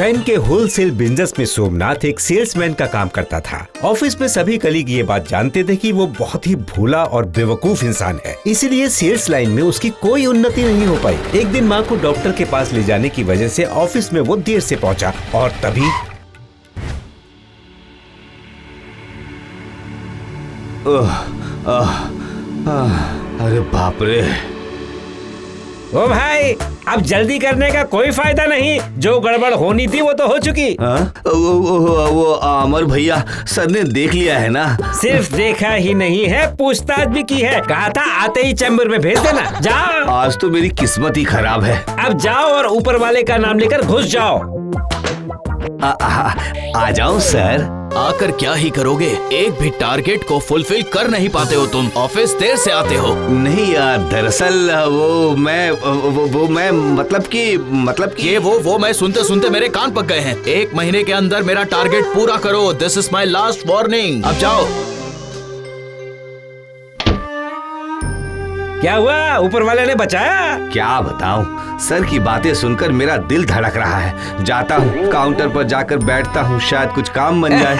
Fan के wholesale business में सोमनाथ एक सेल्समैन का काम करता था। ऑफिस में सभी कलीग ये बात जानते थे कि वो बहुत ही भोला और बेवकूफ इंसान है, इसीलिए सेल्स लाइन में उसकी कोई उन्नति नहीं हो पाई। एक दिन माँ को डॉक्टर के पास ले जाने की वजह से ऑफिस में वो देर से पहुंचा और तभी अरे बाप रे। ओ भाई, अब जल्दी करने का कोई फायदा नहीं, जो गड़बड़ होनी थी वो तो हो चुकी। वो अमर भैया सर ने देख लिया है ना? सिर्फ देखा ही नहीं है, पूछताछ भी की है। कहा था आते ही चैम्बर में भेज देना। जाओ। आज तो मेरी किस्मत ही खराब है। अब जाओ और ऊपर वाले का नाम लेकर घुस जाओ। आ जाओ सर। आकर क्या ही करोगे? एक भी टारगेट को फुलफिल कर नहीं पाते हो तुम। ऑफिस देर से आते हो। नहीं यार, दरअसल वो मैं मतलब कि वो मैं सुनते सुनते मेरे कान पक गए हैं। 1 महीने के अंदर मेरा टारगेट पूरा करो। This is my last warning. अब जाओ। क्या हुआ? ऊपर वाले ने बचाया? क्या बताऊं, सर की बातें सुनकर मेरा दिल धड़क रहा है। जाता हूँ, काउंटर पर जाकर बैठता हूँ, शायद कुछ काम बन जाए।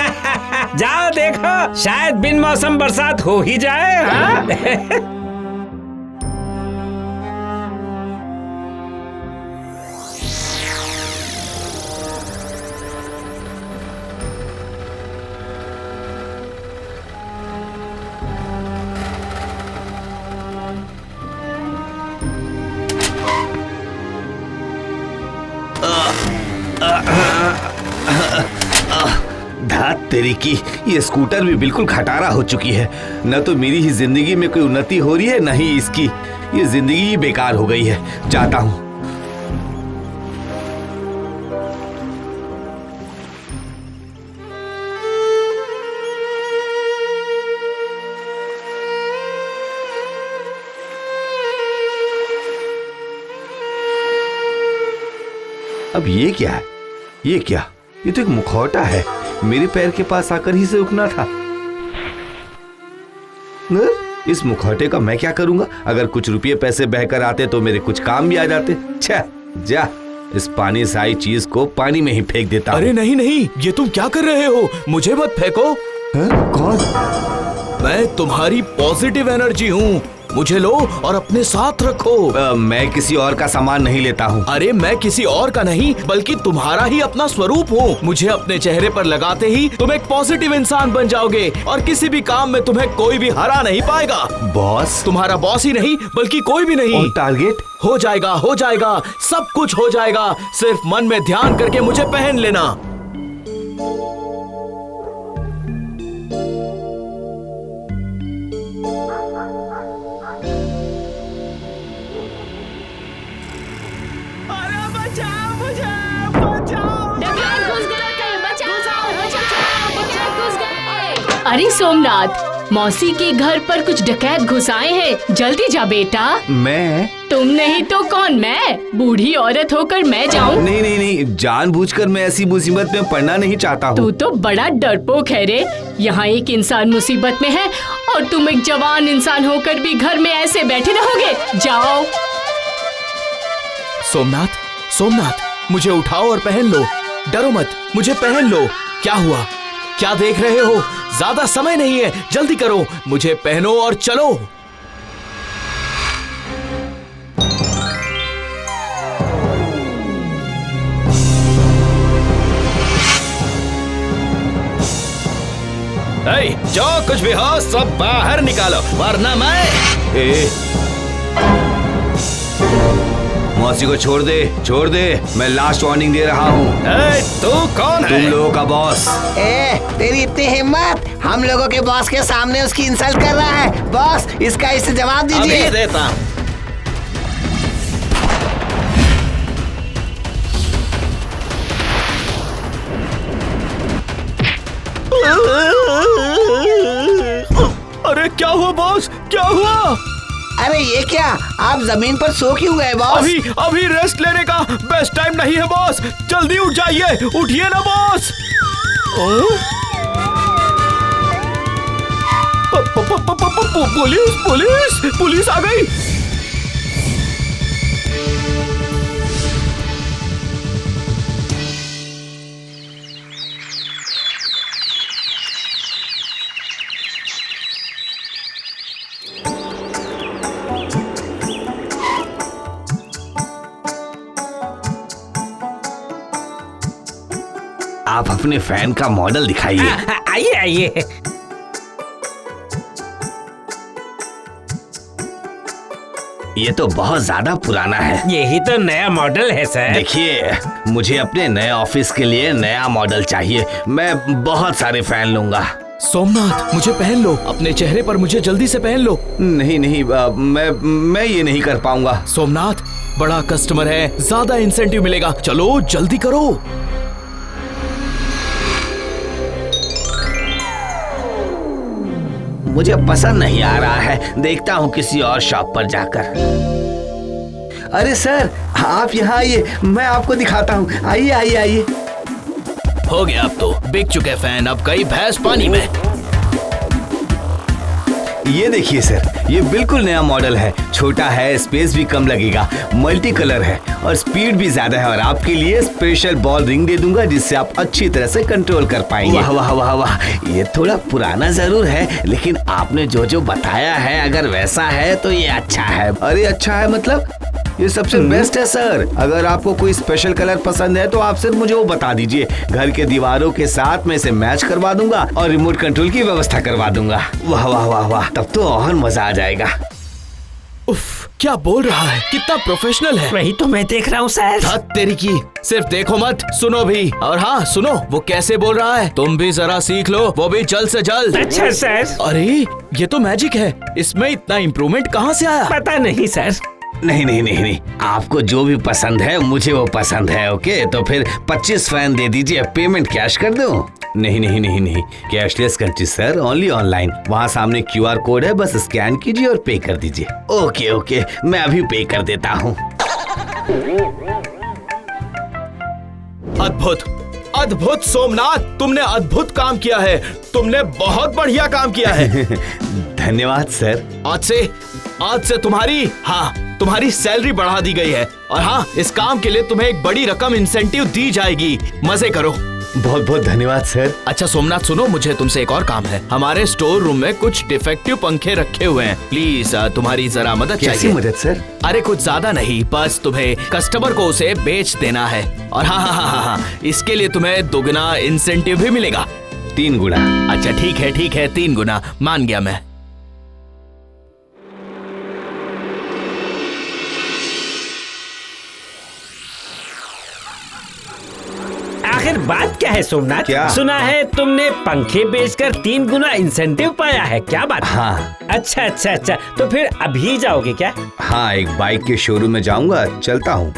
जाओ देखो, शायद बिन मौसम बरसात हो ही जाए। हाँ? धात तेरी की, ये स्कूटर भी बिल्कुल खटारा हो चुकी है। न तो मेरी ही जिंदगी में कोई उन्नति हो रही है, न ही इसकी। ये जिंदगी ही बेकार हो गई है। जाता हूँ। अब ये क्या है? ये क्या? ये तो एक मुखौटा है। मेरे पैर के पास आकर ही से रुकना था। इस मुखौटे का मैं क्या करूंगा? अगर कुछ रुपये पैसे बहकर आते तो मेरे कुछ काम भी आ जाते। छह, जा, इस पानी से आई चीज को पानी में ही फेंक देता। अरे नहीं नहीं, ये तुम क्या कर रहे हो? मुझे मत फेंको। कौन? मैं तुम्हारी पॉजिटिव एनर्जी हूँ। मुझे लो और अपने साथ रखो। मैं किसी और का सामान नहीं लेता हूँ। अरे मैं किसी और का नहीं, बल्कि तुम्हारा ही अपना स्वरूप हूँ। मुझे अपने चेहरे पर लगाते ही तुम एक पॉजिटिव इंसान बन जाओगे और किसी भी काम में तुम्हें कोई भी हरा नहीं पाएगा। बॉस? तुम्हारा बॉस ही नहीं, बल्कि कोई भी नहीं। और टारगेट? हो जाएगा, सब कुछ हो जाएगा। सिर्फ मन में ध्यान करके मुझे पहन लेना। अरे सोमनाथ, मौसी के घर पर कुछ डकैत घुस आए हैं। जल्दी जा बेटा। मैं? तुम नहीं तो कौन? मैं बूढ़ी औरत होकर मैं जाऊं? नहीं, जानबूझकर मैं ऐसी मुसीबत में पड़ना नहीं चाहता हूँ। तू तो बड़ा डरपोक है रे। यहाँ एक इंसान मुसीबत में है और तुम एक जवान इंसान होकर भी घर में ऐसे बैठे रहोगे? जाओ। सोमनाथ, मुझे उठाओ और पहन लो। डरो मत, मुझे पहन लो। क्या हुआ? क्या देख रहे हो? ज्यादा समय नहीं है, जल्दी करो। मुझे पहनो और चलो। जो कुछ भी हो सब बाहर निकालो, वरना मैं मौसी को छोड़ दे। मैं लास्ट वार्निंग दे रहा हूँ। तू कौन है? तुम लोगों का बॉस। तेरी इतनी हिम्मत? हम लोगों के बॉस के सामने उसकी इंसल्ट कर रहा है। बॉस, इसका इसे जवाब दीजिए। अभी देता हूँ। अरे क्या हुआ बॉस? क्या हुआ? अरे ये क्या? आप जमीन पर सो क्यों गए बॉस? अभी रेस्ट लेने का बेस्ट टाइम नहीं है बॉस। जल्दी उठ जाइए, उठिए ना बॉस। पुलिस आ गई। अपने फैन का मॉडल दिखाइए। आइए आइए। ये तो बहुत ज्यादा पुराना है। यही तो नया मॉडल है सर। देखिए, मुझे अपने नए ऑफिस के लिए नया मॉडल चाहिए। मैं बहुत सारे फैन लूंगा। सोमनाथ, मुझे पहन लो, अपने चेहरे पर मुझे जल्दी से पहन लो। नहीं नहीं, मैं ये नहीं कर पाऊंगा। सोमनाथ, बड़ा कस्टमर है, ज्यादा इंसेंटिव मिलेगा, चलो जल्दी करो। मुझे पसंद नहीं आ रहा है, देखता हूँ किसी और शॉप पर जाकर। अरे सर, आप यहाँ आइए, मैं आपको दिखाता हूँ। आइए आइए आइए। हो गया, अब तो बिक चुके फैन, अब कई भैंस पानी में। ये देखिए सर, ये बिल्कुल नया मॉडल है। छोटा है, स्पेस भी कम लगेगा, मल्टी कलर है और स्पीड भी ज्यादा है। और आपके लिए स्पेशल बॉल रिंग दे दूंगा जिससे आप अच्छी तरह से कंट्रोल कर पाएंगे। वाह वाह वाह वाह, ये थोड़ा पुराना जरूर है, लेकिन आपने जो जो बताया है, अगर वैसा है तो ये अच्छा है। अरे अच्छा है मतलब? ये सबसे बेस्ट है सर। अगर आपको कोई स्पेशल कलर पसंद है तो आप सिर्फ मुझे वो बता दीजिए। घर के दीवारों के साथ मैं इसे मैच करवा दूंगा और रिमोट कंट्रोल की व्यवस्था करवा दूंगा। वाह वाह वाह वाह, तब तो और मजा आ जाएगा। उफ, क्या बोल रहा है, कितना प्रोफेशनल है। वही तो मैं देख रहा हूँ सर। हद तेरी की, सिर्फ देखो मत, सुनो भी। और हाँ सुनो, वो कैसे बोल रहा है, तुम भी जरा सीख लो, वो भी जल्द से जल्द। अच्छा सर। अरे ये तो मैजिक है, इसमें इतना इम्प्रूवमेंट कहाँ से आया? पता नहीं सर। नहीं नहीं नहीं नहीं, आपको जो भी पसंद है मुझे वो पसंद है। ओके, तो फिर 25 फैन दे दीजिए। पेमेंट कैश कर दूं? नहीं नहीं नहीं नहीं, cashless country sir, only online. वहाँ सामने QR कोड है, बस स्कैन कीजिए और पे कर दीजिए। ओके ओके, मैं अभी पे कर देता हूँ। अद्भुत अद्भुत सोमनाथ, तुमने अद्भुत काम किया है, तुमने बहुत बढ़िया काम किया है। धन्यवाद सर। आज से तुम्हारी सैलरी बढ़ा दी गई है। और हाँ, इस काम के लिए तुम्हें एक बड़ी रकम इंसेंटिव दी जाएगी। मजे करो। बहुत बहुत धन्यवाद सर। अच्छा सोमनाथ सुनो, मुझे तुमसे एक और काम है। हमारे स्टोर रूम में कुछ डिफेक्टिव पंखे रखे हुए हैं, प्लीज तुम्हारी जरा मदद चाहिए। कैसी मदद सर? अरे कुछ ज्यादा नहीं, बस तुम्हें कस्टमर को उसे बेच देना है। और हाँ, इसके लिए तुम्हें दोगुना इंसेंटिव भी मिलेगा। 3 गुना। अच्छा ठीक है, 3 गुना, मान गया मैं। आखिर बात क्या है सोमनाथ? क्या? सुना है तुमने पंखे बेचकर 3 गुना इंसेंटिव पाया है, क्या बात? हाँ। अच्छा, तो फिर अभी जाओगे क्या? हाँ, एक बाइक के शोरूम में जाऊंगा, चलता हूँ।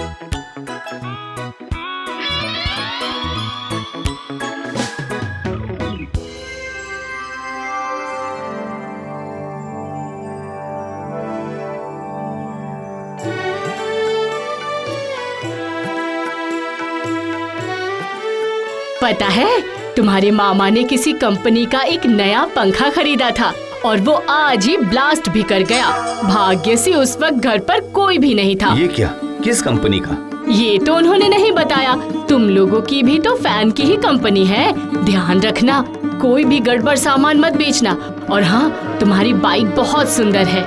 पता है, तुम्हारे मामा ने किसी कंपनी का एक नया पंखा खरीदा था और वो आज ही ब्लास्ट भी कर गया। भाग्य से उस वक्त घर पर कोई भी नहीं था। ये क्या? किस कंपनी का? ये तो उन्होंने नहीं बताया। तुम लोगों की भी तो फैन की ही कंपनी है, ध्यान रखना, कोई भी गड़बड़ सामान मत बेचना। और हाँ, तुम्हारी बाइक बहुत सुंदर है।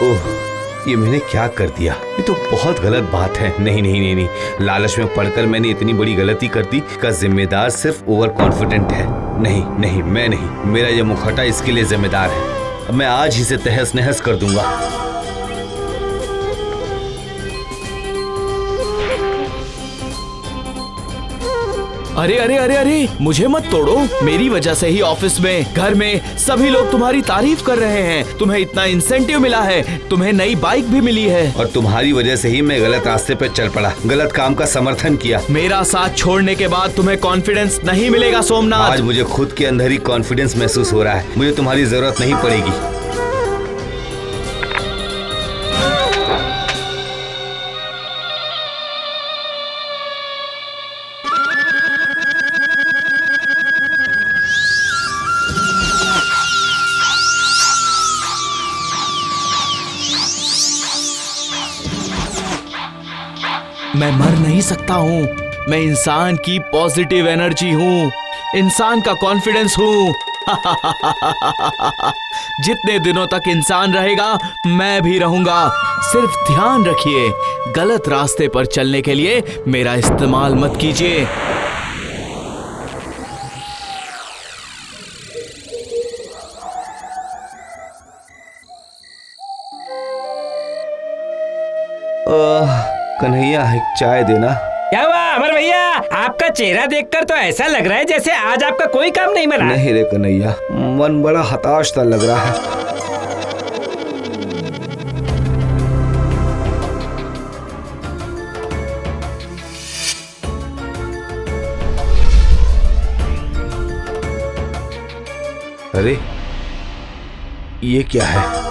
ओह, ये मैंने क्या कर दिया? ये तो बहुत गलत बात है। नहीं नहीं नहीं नहीं, लालच में पड़कर मैंने इतनी बड़ी गलती कर दी। का जिम्मेदार सिर्फ ओवर कॉन्फिडेंट है। नहीं नहीं, मैं नहीं, मेरा ये मुखौटा इसके लिए जिम्मेदार है। मैं आज ही से तहस नहस कर दूंगा। अरे अरे अरे अरे, मुझे मत तोड़ो। मेरी वजह से ही ऑफिस में, घर में सभी लोग तुम्हारी तारीफ कर रहे हैं। तुम्हें इतना इंसेंटिव मिला है, तुम्हें नई बाइक भी मिली है। और तुम्हारी वजह से ही मैं गलत रास्ते पे चल पड़ा, गलत काम का समर्थन किया। मेरा साथ छोड़ने के बाद तुम्हें कॉन्फिडेंस नहीं मिलेगा सोमनाथ। आज मुझे खुद के अंदर ही कॉन्फिडेंस महसूस हो रहा है। मुझे तुम्हारी जरूरत नहीं पड़ेगी। मैं मर नहीं सकता हूँ। मैं इंसान की पॉजिटिव एनर्जी हूँ, इंसान का कॉन्फिडेंस हूँ। जितने दिनों तक इंसान रहेगा मैं भी रहूंगा। सिर्फ ध्यान रखिए, गलत रास्ते पर चलने के लिए मेरा इस्तेमाल मत कीजिए। कन्हैया, एक चाय देना। क्या हुआ अमर भैया, आपका चेहरा देखकर तो ऐसा लग रहा है जैसे आज आपका कोई काम नहीं बना। नहीं रे कन्हैया, मन बड़ा हताश सा लग रहा है। अरे ये क्या है?